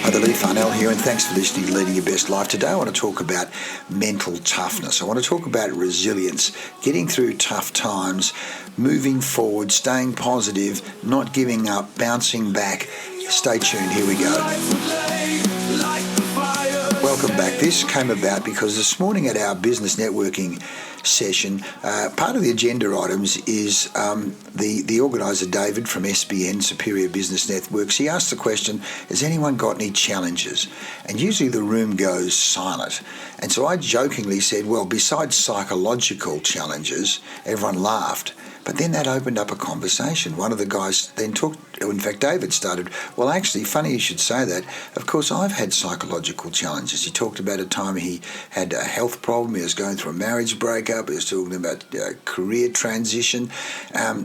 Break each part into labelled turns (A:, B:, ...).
A: Hi, the Leigh, Farnell here, and thanks for listening to Leading Your Best Life. Today I want to talk about mental toughness. I want to talk about resilience, getting through tough times, moving forward, staying positive, not giving up, bouncing back. Stay tuned, here we go. Welcome back. This came about because this morning at our business networking session, part of the agenda items is the organiser, David from SBN, Superior Business Networks. He asked the question, has anyone got any challenges? And usually the room goes silent. And so I jokingly said, well, besides psychological challenges, everyone laughed. But then that opened up a conversation. One of the guys then in fact, David started, well, actually, funny you should say that. Of course, I've had psychological challenges. He talked about a time he had a health problem. He was going through a marriage breakup. He was talking about career transition.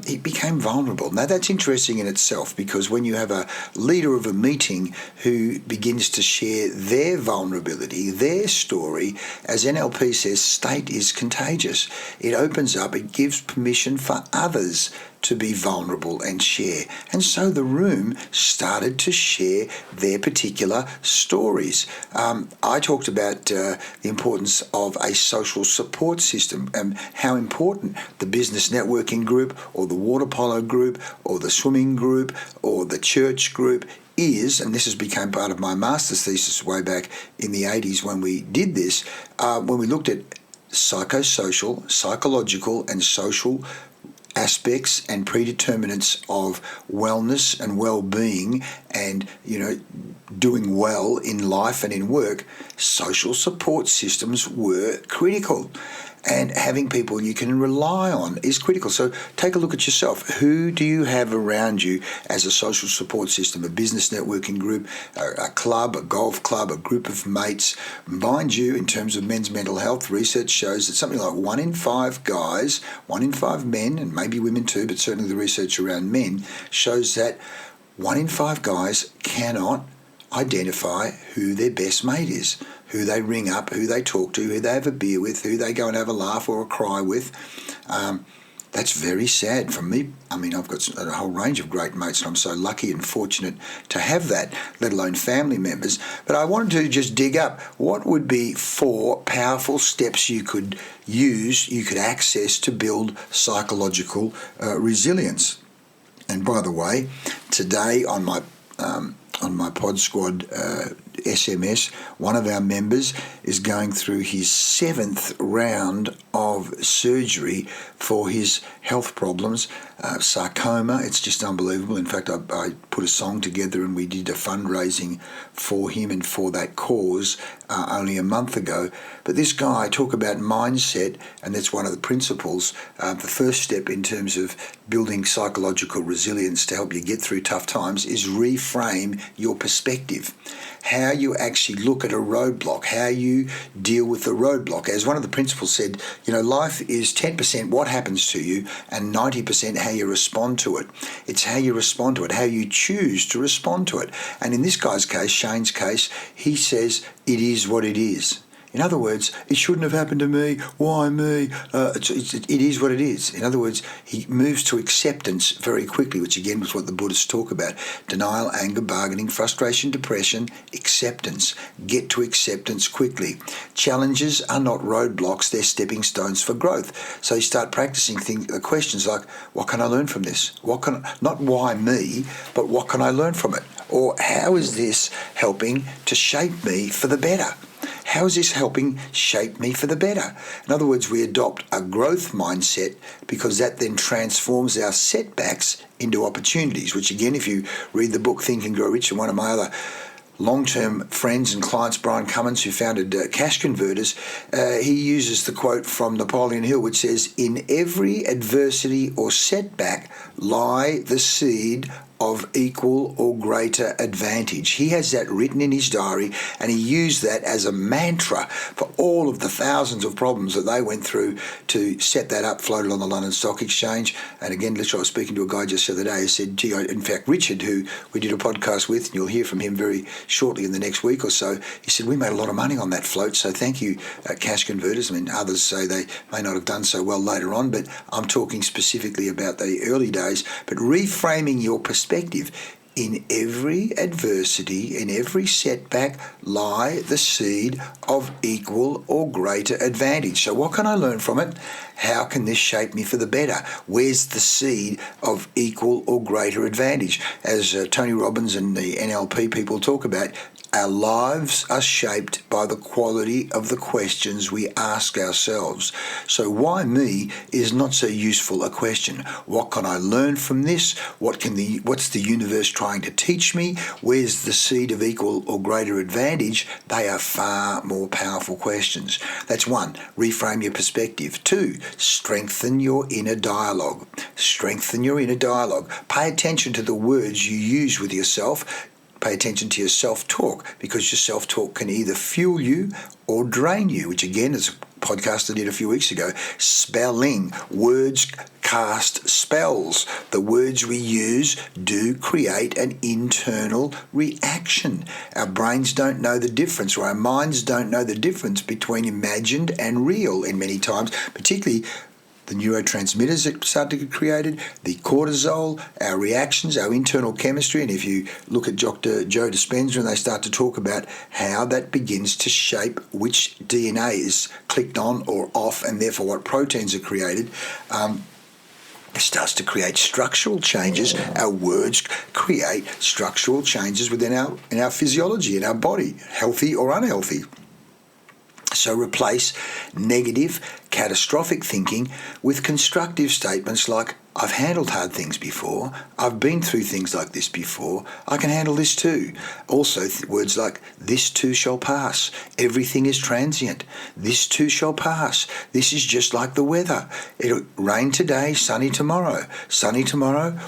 A: He became vulnerable. Now, that's interesting in itself because when you have a leader of a meeting who begins to share their vulnerability, their story, as NLP says, state is contagious. It opens up, it gives permission for others to be vulnerable and share. And so the room started to share their particular stories. I talked about the importance of a social support system and how important the business networking group or the water polo group or the swimming group or the church group is, and this has become part of my master's thesis way back in the 80s when we did this, when we looked at psychosocial, psychological and social aspects and predeterminants of wellness and well-being and, doing well in life and in work, social support systems were critical. And having people you can rely on is critical. So take a look at yourself. Who do you have around you as a social support system, a business networking group, a club, a golf club, a group of mates? Mind you, in terms of men's mental health, research shows that something like 1 in 5 guys, 1 in 5 men, and maybe women too, but certainly the research around men shows that 1 in 5 guys cannot identify who their best mate is, who they ring up, who they talk to, who they have a beer with, who they go and have a laugh or a cry with. That's very sad for me. I mean, I've got a whole range of great mates, and I'm so lucky and fortunate to have that, let alone family members. But I wanted to just dig up what would be 4 powerful steps you could use, you could access to build psychological resilience. And by the way, today on my Pod Squad SMS, one of our members is going through his 7th round of surgery for his health problems, sarcoma. It's just unbelievable. In fact, I put a song together and we did a fundraising for him and for that cause only a month ago. But this guy, talk about mindset, and that's one of the principles. The first step in terms of building psychological resilience to help you get through tough times is reframe your perspective. How you actually look at a roadblock, how you deal with the roadblock. As one of the principles said, life is 10% what happens to you and 90% how you respond to it. It's how you respond to it, how you choose to respond to it. And in this guy's case, Shane's case, he says it is what it is. In other words, it shouldn't have happened to me. Why me? It is what it is. In other words, he moves to acceptance very quickly, which again was what the Buddhists talk about. Denial, anger, bargaining, frustration, depression, acceptance. Get to acceptance quickly. Challenges are not roadblocks, they're stepping stones for growth. So you start practicing questions like, what can I learn from this? Not why me, but what can I learn from it? Or how is this helping to shape me for the better? How is this helping shape me for the better? In other words, we adopt a growth mindset because that then transforms our setbacks into opportunities, which again, if you read the book Think and Grow Rich, and one of my other long-term friends and clients, Brian Cummins, who founded Cash Converters, he uses the quote from Napoleon Hill, which says, "In every adversity or setback lie the seed of equal or greater advantage." He has that written in his diary, and he used that as a mantra for all of the thousands of problems that they went through to set that up, floated on the London Stock Exchange. And again, literally, I was speaking to a guy just the other day who said, in fact, Richard, who we did a podcast with, and you'll hear from him very shortly in the next week or so, he said, we made a lot of money on that float, so thank you, Cash Converters. I mean, others say they may not have done so well later on, but I'm talking specifically about the early days. But reframing your perspective In every adversity, in every setback, lie the seed of equal or greater advantage. So what can I learn from it? How can this shape me for the better? Where's the seed of equal or greater advantage? As Tony Robbins and the NLP people talk about, our lives are shaped by the quality of the questions we ask ourselves. So why me is not so useful a question. What can I learn from this? What's the universe trying to teach me? Where's the seed of equal or greater advantage? They are far more powerful questions. That's one, reframe your perspective. Two, strengthen your inner dialogue. Strengthen your inner dialogue. Pay attention to the words you use with yourself. Pay attention to your self-talk, because your self-talk can either fuel you or drain you, which again is a podcast I did a few weeks ago. Spelling. Words cast spells. The words we use do create an internal reaction. Our brains don't know the difference, or our minds don't know the difference between imagined and real in many times, particularly the neurotransmitters that start to get created, the cortisol, our reactions, our internal chemistry. And if you look at Dr. Joe Dispenza and they start to talk about how that begins to shape which DNA is clicked on or off, and therefore what proteins are created, it starts to create structural changes. Our words create structural changes within our physiology, in our body, healthy or unhealthy. So replace negative, catastrophic thinking with constructive statements like, I've handled hard things before, I've been through things like this before, I can handle this too. Also words like, this too shall pass, everything is transient, this too shall pass, this is just like the weather. It'll rain today, sunny tomorrow,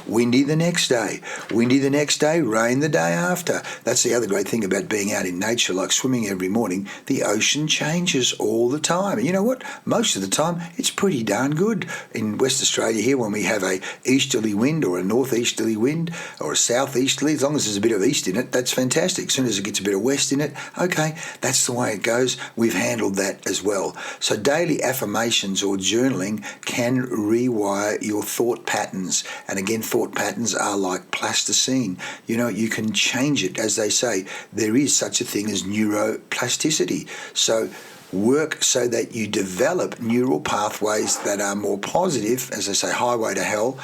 A: windy the next day, rain the day after. That's the other great thing about being out in nature, like swimming every morning. The ocean changes all the time. And you know what? Most of the time, it's pretty darn good. In West Australia here, when we have a easterly wind or a northeasterly wind or a southeasterly, as long as there's a bit of east in it, that's fantastic. As soon as it gets a bit of west in it, okay, that's the way it goes. We've handled that as well. So daily affirmations or journaling can rewire your thought patterns. And again, thought patterns are like plasticine. You know, you can change it. As they say, there is such a thing as neuroplasticity. So work so that you develop neural pathways that are more positive, as I say, highway to hell,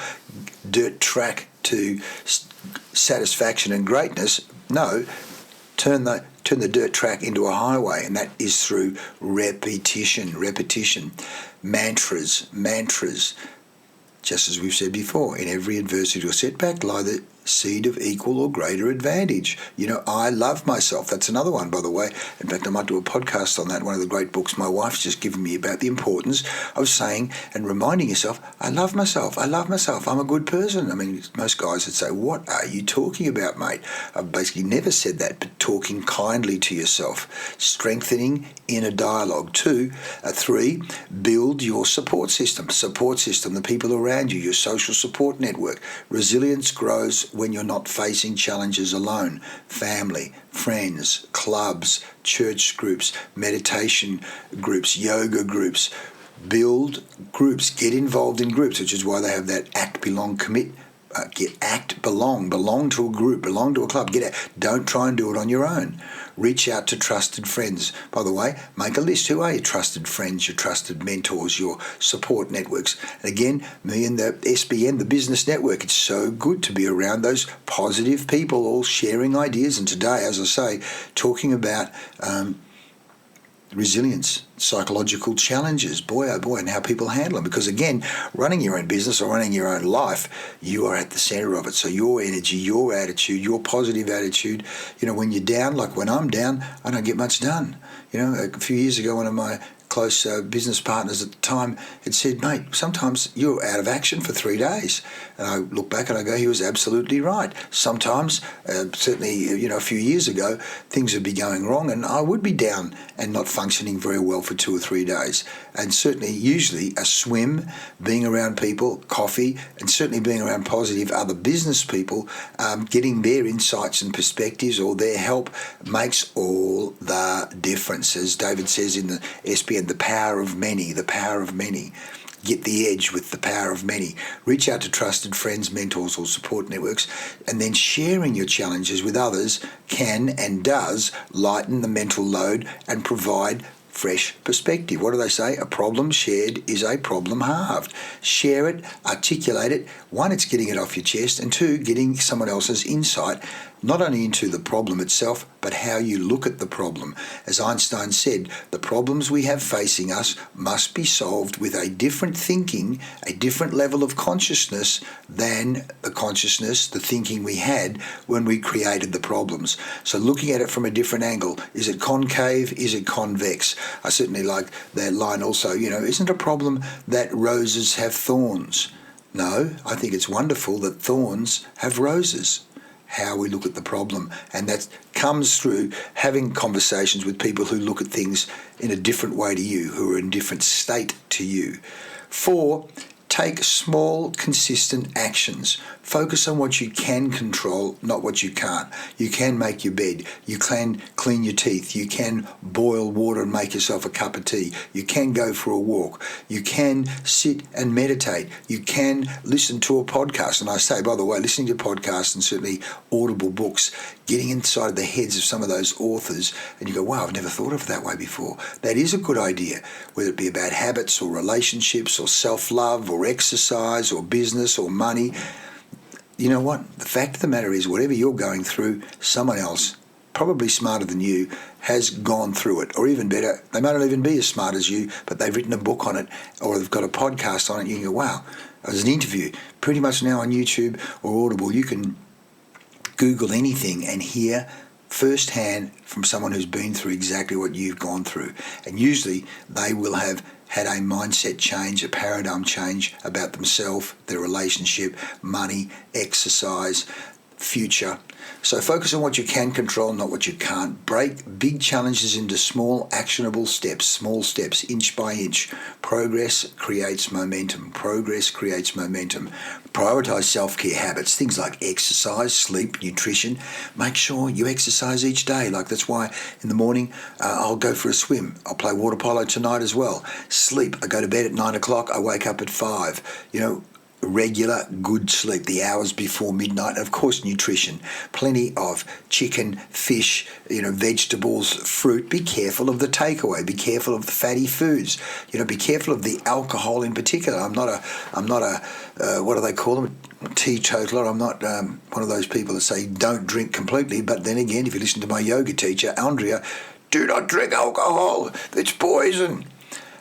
A: dirt track to satisfaction and greatness. No, turn the dirt track into a highway, and that is through repetition. Mantras. Just as we've said before, in every adversity or setback lie the seed of equal or greater advantage. You know, I love myself. That's another one, by the way. In fact, I might do a podcast on that. One of the great books my wife's just given me about the importance of saying and reminding yourself, I love myself. I'm a good person. I mean, most guys would say, what are you talking about, mate? I've basically never said that, but talking kindly to yourself. Strengthening inner dialogue. 3, build your support system, the people around you, your social support network. Resilience grows when you're not facing challenges alone. Family, friends, clubs, church groups, meditation groups, yoga groups. Build groups, get involved in groups, which is why they have that act, belong, commit. Belong to a group, belong to a club. Don't try and do it on your own. Reach out to trusted friends. By the way, make a list. Who are your trusted friends, your trusted mentors, your support networks? And again, me and the SBN, the business network, it's so good to be around those positive people all sharing ideas. And today, as I say, talking about resilience, psychological challenges, boy oh boy, and how people handle them. Because again, running your own business or running your own life, you are at the center of it. So your energy, your attitude, your positive attitude, you know, when you're down, like when I'm down, I don't get much done. You know, a few years ago, one of my close business partners at the time had said, mate, sometimes you're out of action for 3 days. And I look back and I go, he was absolutely right. Sometimes, certainly, you know, a few years ago, things would be going wrong and I would be down and not functioning very well for 2 or 3 days. And certainly, usually, a swim, being around people, coffee, and certainly being around positive other business people, getting their insights and perspectives or their help makes all the difference. As David says in the SPN, the power of many. get the edge with the power of many. Reach out to trusted friends, mentors, or support networks, and then sharing your challenges with others can and does lighten the mental load and provide fresh perspective. What do they say? A problem shared is a problem halved. Share it, articulate it. One, it's getting it off your chest, and two, getting someone else's insight, not only into the problem itself, but how you look at the problem. As Einstein said, the problems we have facing us must be solved with a different thinking, a different level of consciousness than the thinking we had when we created the problems. So looking at it from a different angle. Is it concave? Is it convex? I certainly like that line also, isn't it a problem that roses have thorns? No, I think it's wonderful that thorns have roses. How we look at the problem, and that comes through having conversations with people who look at things in a different way to you, who are in a different state to you. 4, take small, consistent actions. Focus on what you can control, not what you can't. You can make your bed. You can clean your teeth. You can boil water and make yourself a cup of tea. You can go for a walk. You can sit and meditate. You can listen to a podcast. And I say, by the way, listening to podcasts and certainly audible books, getting inside the heads of some of those authors, and you go, wow, I've never thought of it that way before. That is a good idea, whether it be about habits or relationships or self-love or exercise or business or money. You know what? The fact of the matter is, whatever you're going through, someone else, probably smarter than you, has gone through it. Or even better, they might not even be as smart as you, but they've written a book on it or they've got a podcast on it. You can go, wow, there's an interview. Pretty much now on YouTube or Audible, you can Google anything and hear firsthand from someone who's been through exactly what you've gone through. And usually they will have had a mindset change, a paradigm change about themselves, their relationship, money, exercise, future. So focus on what you can control, not what you can't. Break big challenges into small, actionable steps, small steps, inch by inch. Progress creates momentum. Progress creates momentum. Prioritize self-care habits, things like exercise, sleep, nutrition. Make sure you exercise each day. Like that's why in the morning I'll go for a swim. I'll play water polo tonight as well. Sleep. I go to bed at 9 o'clock. I wake up at 5. Regular good sleep, the hours before midnight. Of course, nutrition, plenty of chicken, fish, vegetables, fruit. Be careful of the takeaway. Be careful of the fatty foods. Be careful of the alcohol in particular. I'm not a what do they call them? A teetotaler. I'm not one of those people that say don't drink completely. But then again, if you listen to my yoga teacher, Andrea, do not drink alcohol. It's poison.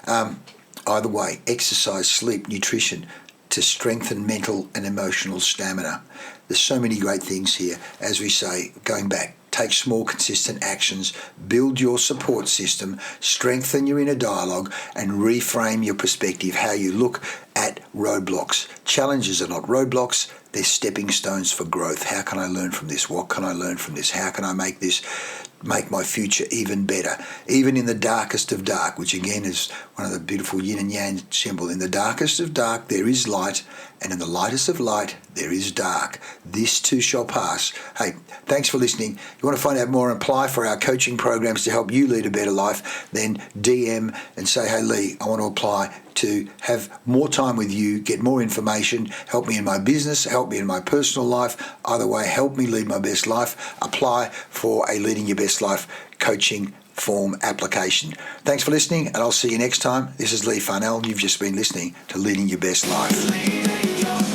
A: Either way, exercise, sleep, nutrition, to strengthen mental and emotional stamina. There's so many great things here. As we say, going back, take small, consistent actions, build your support system, strengthen your inner dialogue, and reframe your perspective, how you look at roadblocks. Challenges are not roadblocks, they're stepping stones for growth. How can I learn from this? What can I learn from this? How can I make my future even better? Even in the darkest of dark, which again is one of the beautiful yin and yang symbol. In the darkest of dark, there is light, and in the lightest of light, there is dark. This too shall pass. Hey, thanks for listening. You want to find out more and apply for our coaching programs to help you lead a better life, then DM and say, hey, Leigh, I want to apply to have more time with you, get more information, help me in my business, help me in my personal life. Either way, help me lead my best life. Apply for a Leading Your Best Life coaching form application. Thanks for listening, and I'll see you next time. This is Leigh Farnell, and you've just been listening to Leading Your Best Life.